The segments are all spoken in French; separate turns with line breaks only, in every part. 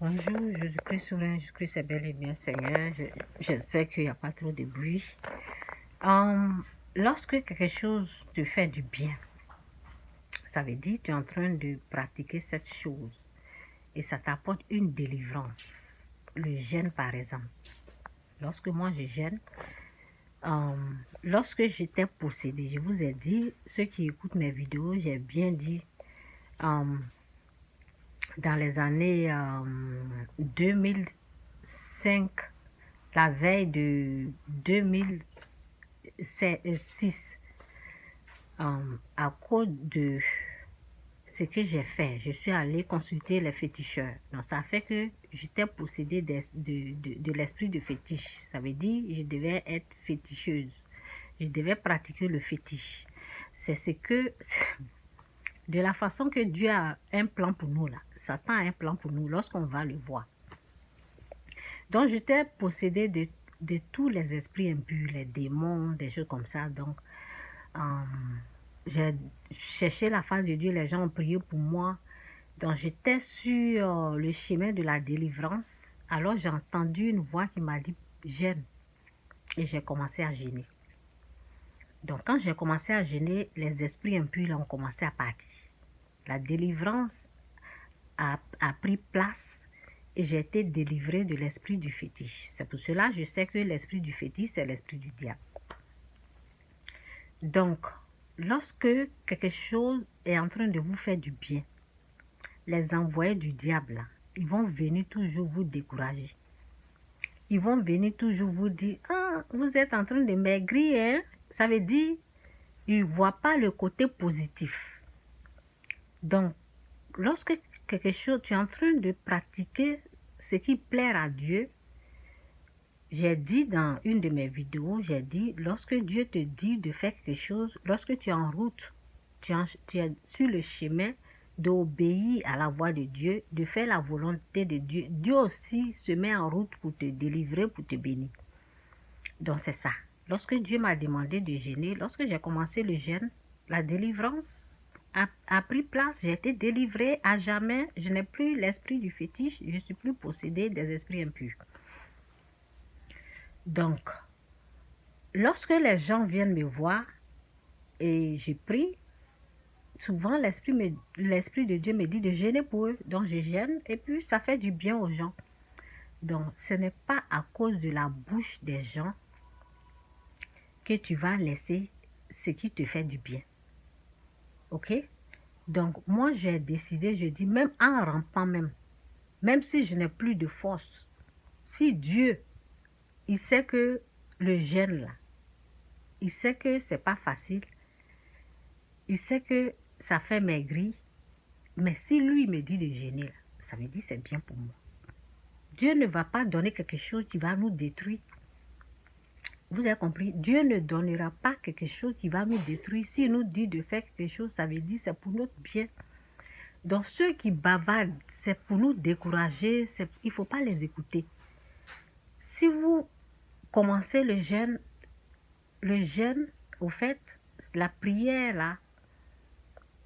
Bonjour, Jésus-Christ souverain, Jésus-Christ est bel et bien Seigneur. J'espère qu'il n'y a pas trop de bruit. Lorsque quelque chose te fait du bien, ça veut dire que tu es en train de pratiquer cette chose et ça t'apporte une délivrance. Le jeûne par exemple. Lorsque moi je jeûne, lorsque j'étais possédée, je vous ai dit, ceux qui écoutent mes vidéos, j'ai bien dit, dans les années 2005, la veille de 2006, à cause de ce que j'ai fait, je suis allée consulter les féticheurs. Donc, ça fait que j'étais possédée de l'esprit de fétiche. Ça veut dire que je devais être féticheuse. Je devais pratiquer le fétiche. C'est ce que... De la façon que Dieu a un plan pour nous, là. Satan a un plan pour nous lorsqu'on va le voir. Donc, j'étais possédée de tous les esprits impurs, les démons, des choses comme ça. Donc, j'ai cherché la face de Dieu, les gens ont prié pour moi. Donc, j'étais sur le chemin de la délivrance. Alors, j'ai entendu une voix qui m'a dit « Jeûne ». Et j'ai commencé à jeûner. Donc, quand j'ai commencé à jeûner, les esprits impurs ont commencé à partir. La délivrance a pris place et j'ai été délivrée de l'esprit du fétiche. C'est pour cela que je sais que l'esprit du fétiche, c'est l'esprit du diable. Donc, lorsque quelque chose est en train de vous faire du bien, les envoyés du diable, là, ils vont venir toujours vous décourager. Ils vont venir toujours vous dire, ah, vous êtes en train de maigrir, hein? Ça veut dire, ils ne voient pas le côté positif. Donc, lorsque quelque chose, tu es en train de pratiquer ce qui plaît à Dieu, j'ai dit dans une de mes vidéos, j'ai dit, lorsque Dieu te dit de faire quelque chose, lorsque tu es en route, tu es sur le chemin d'obéir à la voix de Dieu, de faire la volonté de Dieu, Dieu aussi se met en route pour te délivrer, pour te bénir. Donc c'est ça. Lorsque Dieu m'a demandé de jeûner, lorsque j'ai commencé le jeûne, la délivrance a pris place, j'ai été délivrée à jamais, je n'ai plus l'esprit du fétiche, je ne suis plus possédée des esprits impurs. Donc, lorsque les gens viennent me voir et je prie, souvent l'esprit de Dieu me dit de jeûner pour eux, donc je jeûne et puis ça fait du bien aux gens. Donc, ce n'est pas à cause de la bouche des gens que tu vas laisser ce qui te fait du bien. Ok? Donc, moi, j'ai décidé, je dis, même en rampant même si je n'ai plus de force, si Dieu, il sait que le jeûne là, il sait que c'est pas facile, il sait que ça fait maigrir, mais si lui me dit de jeûner là, ça me dit c'est bien pour moi. Dieu ne va pas donner quelque chose qui va nous détruire. Vous avez compris? Dieu ne donnera pas quelque chose qui va nous détruire. S'il nous dit de faire quelque chose, ça veut dire c'est pour notre bien. Donc ceux qui bavardent, c'est pour nous décourager, il ne faut pas les écouter. Si vous commencez le jeûne, au fait, la prière là,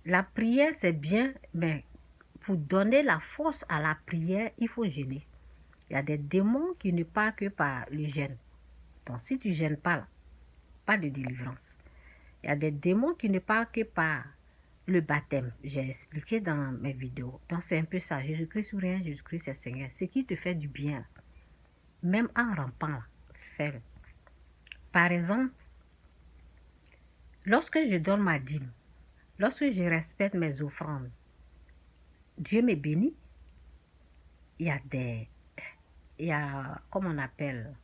la prière c'est bien, mais pour donner la force à la prière, il faut jeûner. Il y a des démons qui ne partent que par le jeûne. Donc si tu ne jeûnes pas là, pas de délivrance. Il y a des démons qui ne partent que par le baptême. J'ai expliqué dans mes vidéos. Donc c'est un peu ça. Jésus-Christ ou rien, Jésus-Christ c'est Seigneur. Ce qui te fait du bien, même en rampant, fais-le. Par exemple, lorsque je donne ma dîme, lorsque je respecte mes offrandes, Dieu me bénit. Il y a, comment on appelle,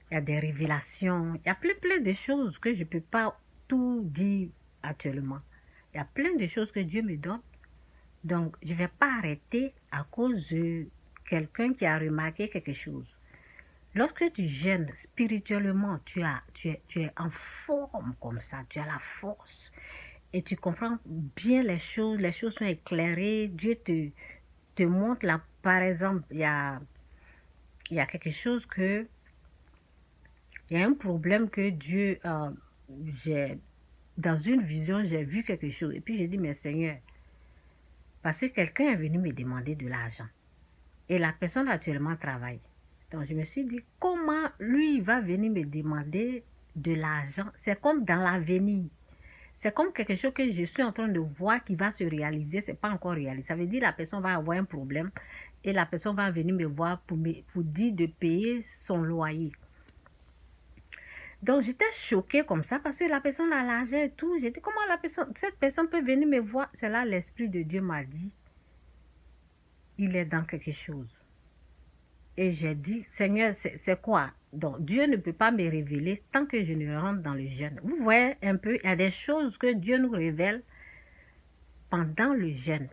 il y a des révélations, il y a plein de choses que je ne peux pas tout dire actuellement. Il y a plein de choses que Dieu me donne. Donc, je ne vais pas arrêter à cause de quelqu'un qui a remarqué quelque chose. Lorsque tu jeûnes spirituellement, tu es en forme comme ça, tu as la force et tu comprends bien les choses sont éclairées, Dieu te montre là, par exemple, il y a quelque chose il y a un problème que Dieu, dans une vision, j'ai vu quelque chose et puis j'ai dit, mais Seigneur, parce que quelqu'un est venu me demander de l'argent. Et la personne actuellement travaille. Donc, je me suis dit, comment lui, il va venir me demander de l'argent? C'est comme dans l'avenir. C'est comme quelque chose que je suis en train de voir qui va se réaliser. Ce n'est pas encore réalisé. Ça veut dire que la personne va avoir un problème et la personne va venir me voir pour dire de payer son loyer. Donc, j'étais choquée comme ça parce que la personne a l'argent et tout. J'étais, comment cette personne peut venir me voir? C'est là l'Esprit de Dieu m'a dit, il est dans quelque chose. Et j'ai dit, Seigneur, c'est quoi? Donc, Dieu ne peut pas me révéler tant que je ne rentre dans le jeûne. Vous voyez un peu, il y a des choses que Dieu nous révèle pendant le jeûne.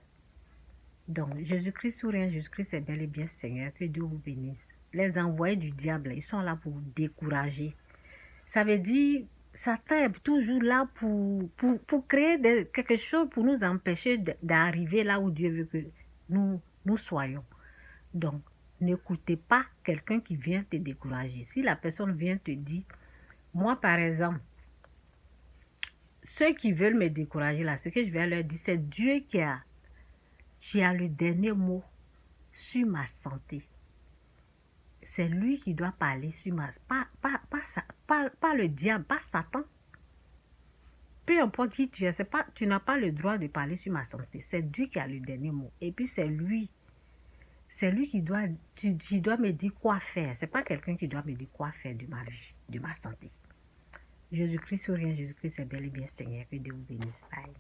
Donc, Jésus-Christ ou rien, Jésus-Christ est bel et bien Seigneur, que Dieu vous bénisse. Les envoyés du diable, ils sont là pour vous décourager. Ça veut dire, Satan est toujours là pour créer quelque chose pour nous empêcher d'arriver là où Dieu veut que nous soyons. Donc, n'écoutez pas quelqu'un qui vient te décourager. Si la personne vient te dire, moi par exemple, ceux qui veulent me décourager là, ce que je vais leur dire, c'est Dieu qui a le dernier mot sur ma santé. C'est lui qui doit parler sur ma... Pas le diable, pas Satan. Peu importe qui tu es, tu n'as pas le droit de parler sur ma santé. C'est Dieu qui a le dernier mot. Et puis c'est lui qui doit me dire quoi faire. Ce n'est pas quelqu'un qui doit me dire quoi faire de ma vie, de ma santé. Jésus-Christ ou rien, Jésus-Christ est bel et bien Seigneur. Que Dieu vous bénisse. Bye.